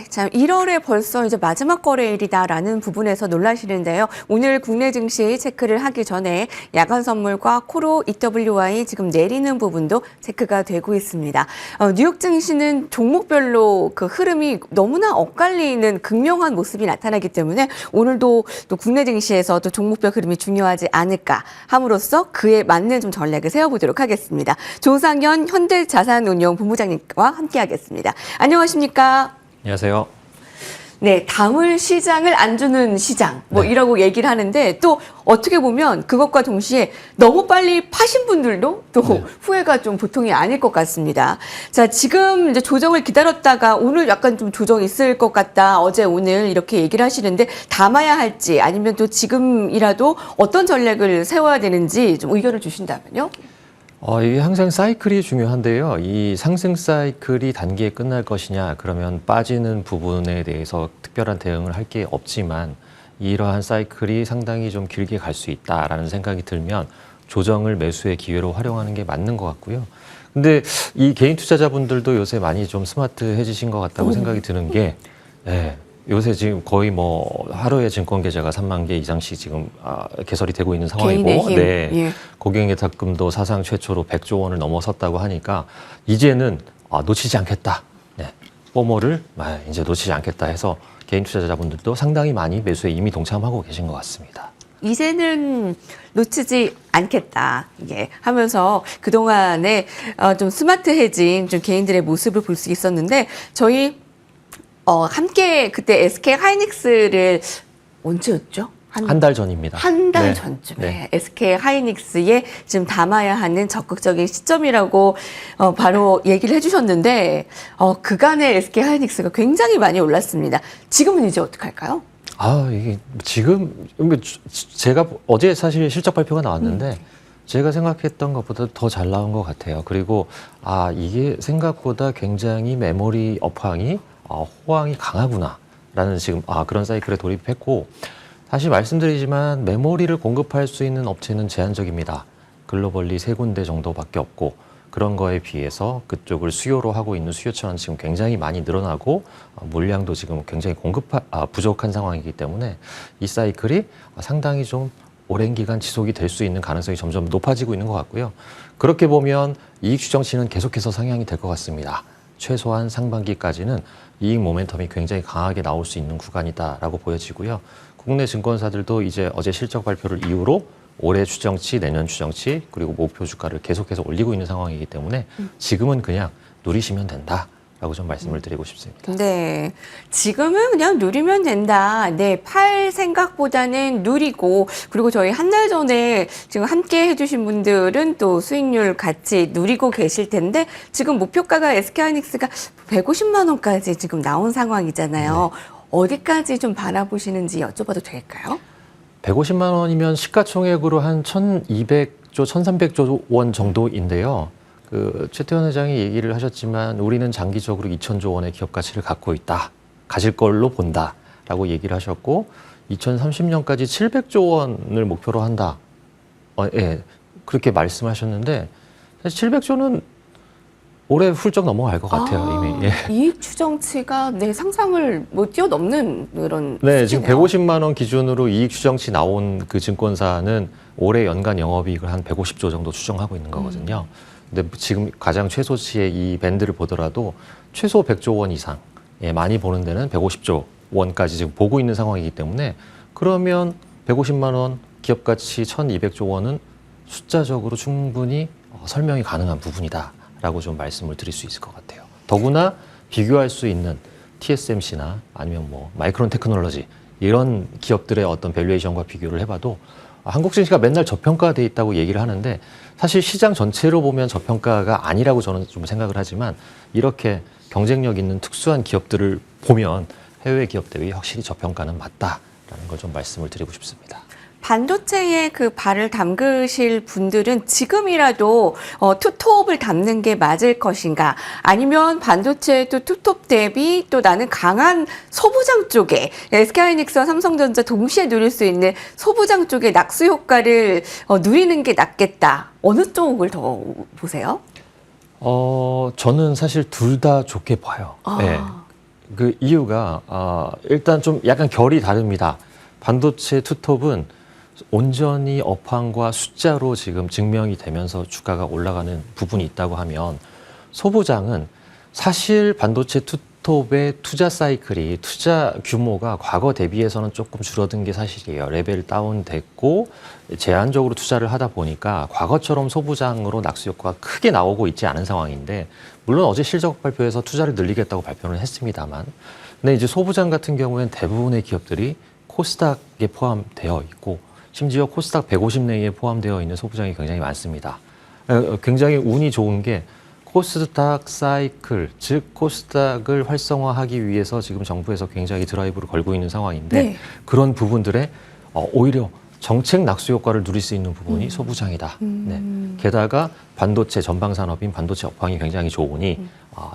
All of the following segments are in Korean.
참 1월에 벌써 이제 마지막 거래일이다라는 부분에서 놀라시는데요. 오늘 국내 증시 체크를 하기 전에 야간 선물과 코로 EWI 지금 내리는 부분도 체크가 되고 있습니다. 뉴욕 증시는 종목별로 그 흐름이 너무나 엇갈리는 극명한 모습이 나타나기 때문에 오늘도 또 국내 증시에서 또 종목별 흐름이 중요하지 않을까 함으로써 그에 맞는 좀 전략을 세워보도록 하겠습니다. 조상현 현대자산운용 본부장님과 함께하겠습니다. 안녕하십니까? 안녕하세요. 네, 담을 시장을 안 주는 시장 이라고 얘기를 하는데 또 어떻게 보면 그것과 동시에 너무 빨리 파신 분들도 또 후회가 좀 보통이 아닐 것 같습니다. 자, 지금 이제 조정을 기다렸다가 오늘 약간 좀 조정 있을 것 같다. 어제 오늘 이렇게 얘기를 하시는데 담아야 할지 아니면 또 지금이라도 어떤 전략을 세워야 되는지 좀 의견을 주신다면요. 이게 항상 사이클이 중요한데요. 이 상승 사이클이 단기에 끝날 것이냐, 그러면 빠지는 부분에 대해서 특별한 대응을 할 게 없지만 이러한 사이클이 상당히 좀 길게 갈 수 있다라는 생각이 들면 조정을 매수의 기회로 활용하는 게 맞는 것 같고요. 근데 이 개인 투자자분들도 요새 많이 좀 스마트해지신 것 같다고 생각이 드는 게 요새 지금 거의 뭐 하루에 증권 계좌가 3만 개 이상씩 지금 개설이 되고 있는 상황이고, 고객예탁금도 사상 최초로 100조 원을 넘어섰다고 하니까 이제는 놓치지 않겠다. 포모를 이제 놓치지 않겠다 해서 개인 투자자분들도 상당히 많이 매수에 이미 동참하고 계신 것 같습니다. 이제는 놓치지 않겠다 하면서 그동안에 좀 스마트해진 좀 개인들의 모습을 볼 수 있었는데 저희 함께 그때 SK 하이닉스를 언제였죠? 한 달 전입니다. 한 달 전쯤에 SK 하이닉스에 지금 담아야 하는 적극적인 시점이라고 바로 얘기를 해주셨는데 그간의 SK 하이닉스가 굉장히 많이 올랐습니다. 지금은 이제 어떡할까요? 이게 지금 제가 어제 사실 실적 발표가 나왔는데 제가 생각했던 것보다 더 잘 나온 것 같아요. 그리고 이게 생각보다 굉장히 메모리 업황이 호황이 강하구나라는 지금 그런 사이클에 돌입했고, 다시 말씀드리지만 메모리를 공급할 수 있는 업체는 제한적입니다. 글로벌리 3군데 정도밖에 없고, 그런 거에 비해서 그쪽을 수요로 하고 있는 수요처는 지금 굉장히 많이 늘어나고 물량도 지금 굉장히 부족한 상황이기 때문에 이 사이클이 상당히 좀 오랜 기간 지속이 될 수 있는 가능성이 점점 높아지고 있는 것 같고요. 그렇게 보면 이익 추정치는 계속해서 상향이 될 것 같습니다. 최소한 상반기까지는 이익 모멘텀이 굉장히 강하게 나올 수 있는 구간이다라고 보여지고요. 국내 증권사들도 이제 어제 실적 발표를 이후로 올해 추정치, 내년 추정치, 그리고 목표 주가를 계속해서 올리고 있는 상황이기 때문에 지금은 그냥 누리시면 된다라고 좀 말씀을 드리고 싶습니다. 네, 지금은 그냥 누리면 된다. 팔 생각보다는 누리고, 그리고 저희 한 달 전에 지금 함께 해주신 분들은 또 수익률 같이 누리고 계실 텐데 지금 목표가가 SK하이닉스가 150만 원까지 지금 나온 상황이잖아요. 어디까지 좀 바라보시는지 여쭤봐도 될까요? 150만 원이면 시가총액으로 한 1,200조, 1,300조 원 정도인데요. 최태원 회장이 얘기를 하셨지만 우리는 장기적으로 2,000조 원의 기업 가치를 갖고 있다. 가질 걸로 본다라고 얘기를 하셨고 2030년까지 700조 원을 목표로 한다. 그렇게 말씀하셨는데 사실 700조는 올해 훌쩍 넘어갈 것 같아요, 이미. 이익 추정치가 상상을 뛰어넘는 그런 수치네요. 지금 150만 원 기준으로 이익 추정치 나온 그 증권사는 올해 연간 영업이익을 한 150조 정도 추정하고 있는 거거든요. 근데 지금 가장 최소치의 이 밴드를 보더라도 최소 100조 원 이상, 많이 보는 데는 150조 원까지 지금 보고 있는 상황이기 때문에 그러면 150만 원 기업 가치 1,200조 원은 숫자적으로 충분히 설명이 가능한 부분이다. 라고 좀 말씀을 드릴 수 있을 것 같아요. 더구나 비교할 수 있는 TSMC나 아니면 뭐 마이크론 테크놀로지 이런 기업들의 어떤 밸류에이션과 비교를 해봐도 한국 증시가 맨날 저평가돼 있다고 얘기를 하는데 사실 시장 전체로 보면 저평가가 아니라고 저는 좀 생각을 하지만 이렇게 경쟁력 있는 특수한 기업들을 보면 해외 기업 대비 확실히 저평가는 맞다라는 걸 좀 말씀을 드리고 싶습니다. 반도체에 그 발을 담그실 분들은 지금이라도 투톱을 담는 게 맞을 것인가? 아니면 반도체도 투톱 대비 또 나는 강한 소부장 쪽에 SK하이닉스와 삼성전자 동시에 누릴 수 있는 소부장 쪽의 낙수 효과를 누리는 게 낫겠다. 어느 쪽을 더 보세요? 저는 사실 둘 다 좋게 봐요. 그 이유가 일단 좀 약간 결이 다릅니다. 반도체 투톱은 온전히 업황과 숫자로 지금 증명이 되면서 주가가 올라가는 부분이 있다고 하면 소부장은 사실 반도체 투톱의 투자 사이클이 투자 규모가 과거 대비해서는 조금 줄어든 게 사실이에요. 레벨 다운됐고 제한적으로 투자를 하다 보니까 과거처럼 소부장으로 낙수 효과가 크게 나오고 있지 않은 상황인데 물론 어제 실적 발표에서 투자를 늘리겠다고 발표를 했습니다만 근데 이제 소부장 같은 경우에는 대부분의 기업들이 코스닥에 포함되어 있고 심지어 코스닥 150 내에 포함되어 있는 소부장이 굉장히 많습니다. 굉장히 운이 좋은 게 코스닥 사이클, 즉 코스닥을 활성화하기 위해서 지금 정부에서 굉장히 드라이브를 걸고 있는 상황인데 네. 그런 부분들에 오히려 정책 낙수 효과를 누릴 수 있는 부분이 소부장이다. 네. 게다가 반도체 전방 산업인 반도체 업황이 굉장히 좋으니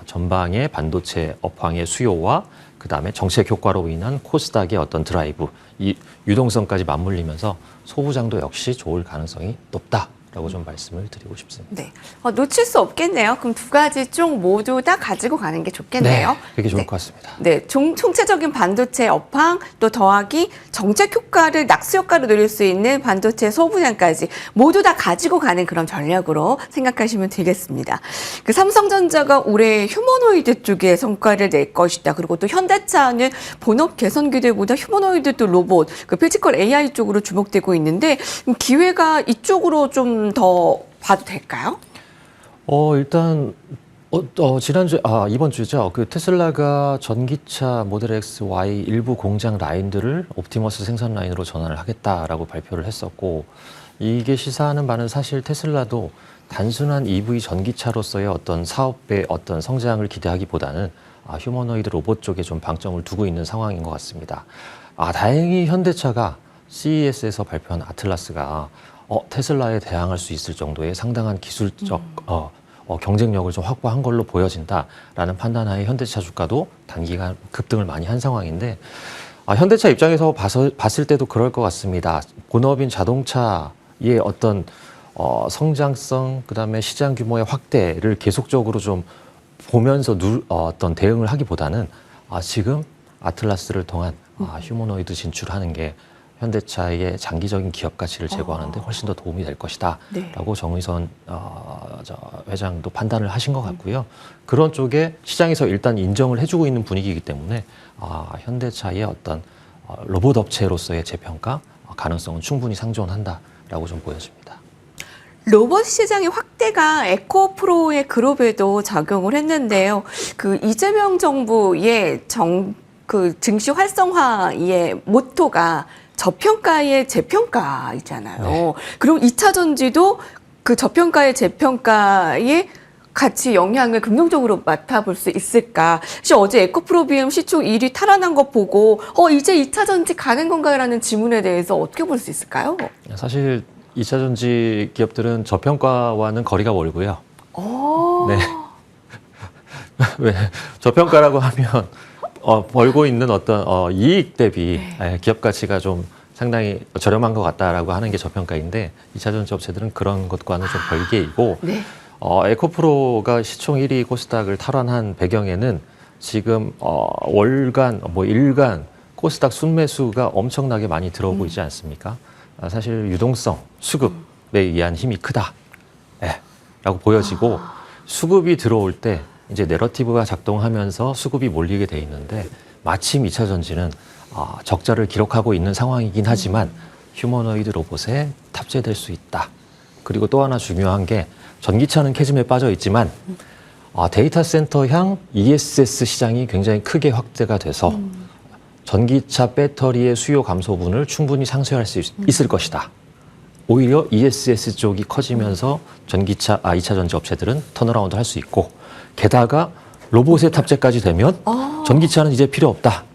전방의 반도체 업황의 수요와 그다음에 정책 효과로 인한 코스닥의 어떤 드라이브, 이 유동성까지 맞물리면서 소부장도 역시 좋을 가능성이 높다라고 좀 말씀을 드리고 싶습니다. 네. 놓칠 수 없겠네요. 그럼 두 가지 쪽 모두 다 가지고 가는 게 좋겠네요. 네, 그게 좋을 네. 것 같습니다. 네, 총체적인 반도체 업황 또 더하기 정책 효과를 낙수 효과로 누릴 수 있는 반도체 소부장까지 모두 다 가지고 가는 그런 전략으로 생각하시면 되겠습니다. 그 삼성전자가 올해 휴머노이드 쪽에 성과를 낼 것이다. 그리고 또 현대차는 본업 개선 기대보다 휴머노이드 또 로봇, 그 필지컬 AI 쪽으로 주목되고 있는데 기회가 이쪽으로 좀 더 봐도 될까요? 일단 지난주 이번 주죠. 그 테슬라가 전기차 모델 X, Y 일부 공장 라인들을 옵티머스 생산 라인으로 전환을 하겠다라고 발표를 했었고 이게 시사하는 바는 사실 테슬라도 단순한 EV 전기차로서의 어떤 사업의 어떤 성장을 기대하기보다는 휴머노이드 로봇 쪽에 좀 방점을 두고 있는 상황인 것 같습니다. 다행히 현대차가 CES에서 발표한 아틀라스가 테슬라에 대항할 수 있을 정도의 상당한 기술적 경쟁력을 좀 확보한 걸로 보여진다라는 판단하에 현대차 주가도 단기간 급등을 많이 한 상황인데 현대차 입장에서 봤을 때도 그럴 것 같습니다. 본업인 자동차의 어떤 성장성 그다음에 시장 규모의 확대를 계속적으로 좀 보면서 어떤 대응을 하기보다는 지금 아틀라스를 통한 휴머노이드 진출하는 게 현대차의 장기적인 기업 가치를 제고하는 데 훨씬 더 도움이 될 것이다 라고 정의선 회장도 판단을 하신 것 같고요. 그런 쪽에 시장에서 일단 인정을 해주고 있는 분위기이기 때문에 현대차의 어떤 로봇 업체로서의 재평가 가능성은 충분히 상존한다라고 좀 보여집니다. 로봇 시장의 확대가 에코프로의 그룹에도 작용을 했는데요. 그 이재명 정부의 그 증시 활성화의 모토가 저평가의 재평가이잖아요. 네. 그럼 2차 전지도 그 저평가의 재평가에 같이 영향을 긍정적으로 맡아볼 수 있을까? 사실 어제 에코프로비움 시총 1위 탈환한 것 보고 이제 2차 전지 가는 건가라는 질문에 대해서 어떻게 볼 수 있을까요? 사실 2차 전지 기업들은 저평가와는 거리가 멀고요. 네. 왜 저평가라고 하면 벌고 있는 어떤 이익 대비 기업 가치가 좀 상당히 저렴한 것 같다라고 하는 게 저평가인데 2차 전지 업체들은 그런 것과는 좀 별개이고 네. 에코프로가 시총 1위 코스닥을 탈환한 배경에는 지금 월간 일간 코스닥 순매수가 엄청나게 많이 들어오고 있지 않습니까? 사실 유동성, 수급에 의한 힘이 크다 라고 보여지고 수급이 들어올 때 이제 내러티브가 작동하면서 수급이 몰리게 돼 있는데 마침 2차 전지는 적자를 기록하고 있는 상황이긴 하지만 휴머노이드 로봇에 탑재될 수 있다. 그리고 또 하나 중요한 게 전기차는 캐즘에 빠져 있지만 데이터 센터향 ESS 시장이 굉장히 크게 확대가 돼서 전기차 배터리의 수요 감소분을 충분히 상쇄할 수 있을 것이다. 오히려 ESS 쪽이 커지면서 2차 전지 업체들은 턴어라운드 할 수 있고 게다가 로봇의 탑재까지 되면 전기차는 이제 필요 없다.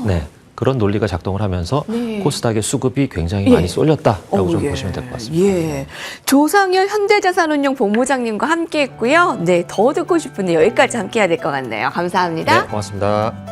네, 그런 논리가 작동을 하면서 코스닥의 수급이 굉장히 많이 쏠렸다라고 좀 보시면 될 것 같습니다. 예. 조상현 현대자산운용 본부장님과 함께했고요. 네, 더 듣고 싶은데 여기까지 함께해야 될 것 같네요. 감사합니다. 네, 고맙습니다.